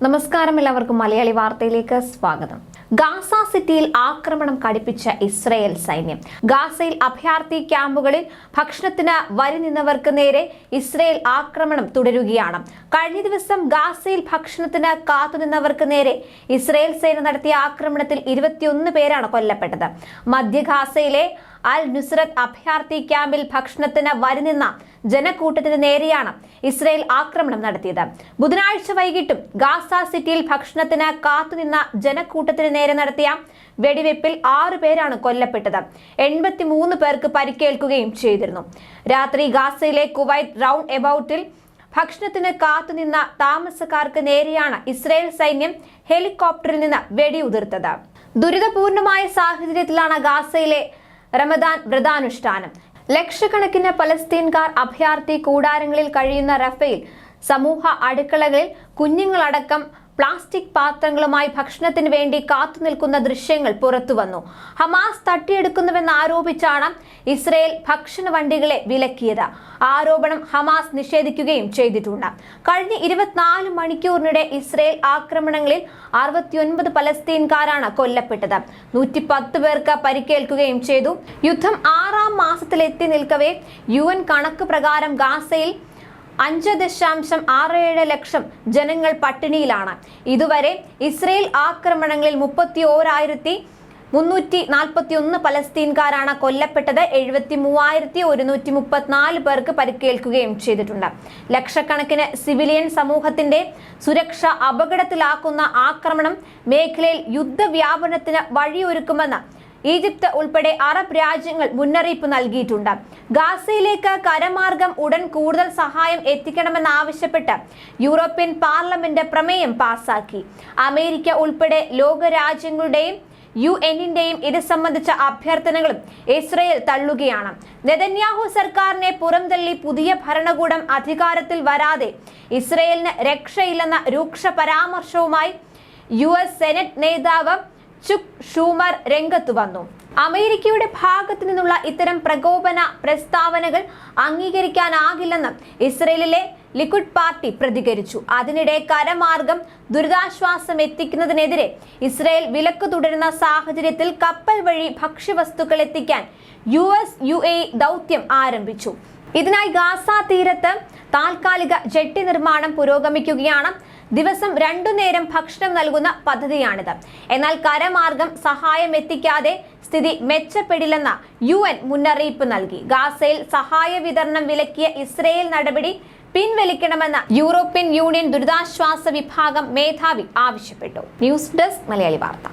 നമസ്കാരം, എല്ലാവർക്കും മലയാളി വാർത്തയിലേക്ക് സ്വാഗതം. ഗാസ സിറ്റിയിൽ ആക്രമണം കടുപ്പിച്ച ഇസ്രായേൽ സൈന്യം. ഗാസയിൽ അഭയാർത്ഥി ക്യാമ്പുകളിൽ ഭക്ഷണത്തിന് വരി നിന്നവർക്ക് നേരെ ഇസ്രായേൽ ആക്രമണം തുടരുകയാണ്. കഴിഞ്ഞ ദിവസം ഗാസയിൽ ഭക്ഷണത്തിന് കാത്തുനിന്നവർക്ക് നേരെ ഇസ്രായേൽ സേന നടത്തിയ ആക്രമണത്തിൽ 21 പേരാണ് കൊല്ലപ്പെട്ടത്. മധ്യ ഗാസയിലെ അൽ നുസ്രത്ത് അഭയാർത്ഥി ക്യാമ്പിൽ ഭക്ഷണത്തിന് വരിനിന്ന ജനക്കൂട്ടത്തിന് നേരെയാണ് ഇസ്രായേൽ ആക്രമണം നടത്തിയത്. ബുധനാഴ്ച വൈകിട്ടും ഗാസ സിറ്റിയിൽ ഭക്ഷണത്തിന് കാത്തുനിന്ന ജനക്കൂട്ടത്തിന് നേരെ നടത്തിയ വെടിവെപ്പിൽ 6 പേരാണ് കൊല്ലപ്പെട്ടത്. 83 പേർക്ക് പരിക്കേൽക്കുകയും ചെയ്തിരുന്നു. രാത്രി ഗാസയിലെ കുവൈറ്റ് റൗണ്ട് എബൌട്ടിൽ ഭക്ഷണത്തിന് കാത്തുനിന്ന താമസക്കാർക്ക് നേരെയാണ് ഇസ്രായേൽ സൈന്യം ഹെലികോപ്റ്ററിൽ നിന്ന് വെടിയുതിർത്തത്. ദുരിതപൂർണമായ സാഹചര്യത്തിലാണ് ഗാസയിലെ റമദാൻ വ്രതാനുഷ്ഠാനം. ലക്ഷക്കണക്കിന് പലസ്തീൻകാർ അഭയാർത്ഥി കൂടാരങ്ങളിൽ കഴിയുന്ന റഫയിൽ സമൂഹ അടുക്കളകളിൽ കുഞ്ഞുങ്ങളടക്കം പ്ലാസ്റ്റിക് പാത്രങ്ങളുമായി ഭക്ഷണത്തിന് വേണ്ടി കാത്തുനിൽക്കുന്ന ദൃശ്യങ്ങൾ പുറത്തുവന്നു. ഹമാസ് തട്ടിയെടുക്കുന്നുവെന്ന് ആരോപിച്ചാണ് ഇസ്രായേൽ ഭക്ഷണ വണ്ടികളെ വിലക്കിയത്. ആരോപണം ഹമാസ് നിഷേധിക്കുകയും ചെയ്തിട്ടുണ്ട്. കഴിഞ്ഞ 24 മണിക്കൂറിനിടെ ഇസ്രായേൽ ആക്രമണങ്ങളിൽ 69 പലസ്തീൻകാരാണ് കൊല്ലപ്പെട്ടത്. 110 പേർക്ക് പരിക്കേൽക്കുകയും ചെയ്തു. യുദ്ധം 6ാം മാസത്തിലെത്തി നിൽക്കവേ UN കണക്ക് പ്രകാരം ഗാസയിൽ 5.67 ലക്ഷം ജനങ്ങൾ പട്ടിണിയിലാണ്. ഇതുവരെ ഇസ്രായേൽ ആക്രമണങ്ങളിൽ 31,341 പലസ്തീൻകാരാണ് കൊല്ലപ്പെട്ടത്. 73,134 പേർക്ക് പരിക്കേൽക്കുകയും ചെയ്തിട്ടുണ്ട്. ലക്ഷക്കണക്കിന് സിവിലിയൻ സമൂഹത്തിന്റെ സുരക്ഷ അപകടത്തിലാക്കുന്ന ആക്രമണം മേഖലയിൽ യുദ്ധവ്യാപനത്തിന് വഴിയൊരുക്കുമെന്ന് ഈജിപ്ത് ഉൾപ്പെടെ അറബ് രാജ്യങ്ങൾ മുന്നറിയിപ്പ് നൽകിയിട്ടുണ്ട്. ഗാസയിലേക്ക് കരമാർഗം ഉടൻ കൂടുതൽ സഹായം എത്തിക്കണമെന്നാവശ്യപ്പെട്ട് യൂറോപ്യൻ പാർലമെന്റ് പ്രമേയം പാസാക്കി. അമേരിക്ക ഉൾപ്പെടെ ലോകരാജ്യങ്ങളുടെയും UN-ന്റെയും ഇത് സംബന്ധിച്ച അഭ്യർത്ഥനകളും ഇസ്രായേൽ തള്ളുകയാണ്. നെതന്യാഹു സർക്കാരിനെ പുറംതള്ളി പുതിയ ഭരണകൂടം അധികാരത്തിൽ വരാതെ ഇസ്രായേലിന് രക്ഷയില്ലെന്ന രൂക്ഷ പരാമർശവുമായി US സെനറ്റ് നേതാവ് ചുക്ക് ഷൂമർ രംഗത്തു വന്നു. അമേരിക്കയുടെ ഭാഗത്തു നിന്നുള്ള ഇത്തരം പ്രകോപന പ്രസ്താവനകൾ അംഗീകരിക്കാനാകില്ലെന്ന് ഇസ്രയേലിലെ ലിക്വിഡ് പാർട്ടി പ്രതികരിച്ചു. അതിനിടെ കരമാർഗം ദുരിതാശ്വാസം എത്തിക്കുന്നതിനെതിരെ ഇസ്രായേൽ വിലക്ക് തുടരുന്ന സാഹചര്യത്തിൽ കപ്പൽ വഴി ഭക്ഷ്യവസ്തുക്കൾ എത്തിക്കാൻ US-UAE ദൗത്യം ആരംഭിച്ചു. ഇതിനായി ഗാസ തീരത്ത് താൽക്കാലിക ജെട്ടി നിർമ്മാണം പുരോഗമിക്കുകയാണ്. ദിവസം 2 നേരം ഭക്ഷണം നൽകുന്ന പദ്ധതിയാണിത്. എന്നാൽ കരമാർഗം സഹായം എത്തിക്കാതെ സ്ഥിതി മെച്ചപ്പെടില്ലെന്ന UN മുന്നറിയിപ്പ് നൽകി. ഗാസയിൽ സഹായ വിതരണം വിലക്കിയ ഇസ്രായേൽ നടപടി പിൻവലിക്കണമെന്ന് യൂറോപ്യൻ യൂണിയൻ ദുരിതാശ്വാസ വിഭാഗം മേധാവി ആവശ്യപ്പെട്ടു. ന്യൂസ് ഡെസ്ക് മലയാളി വാർത്ത.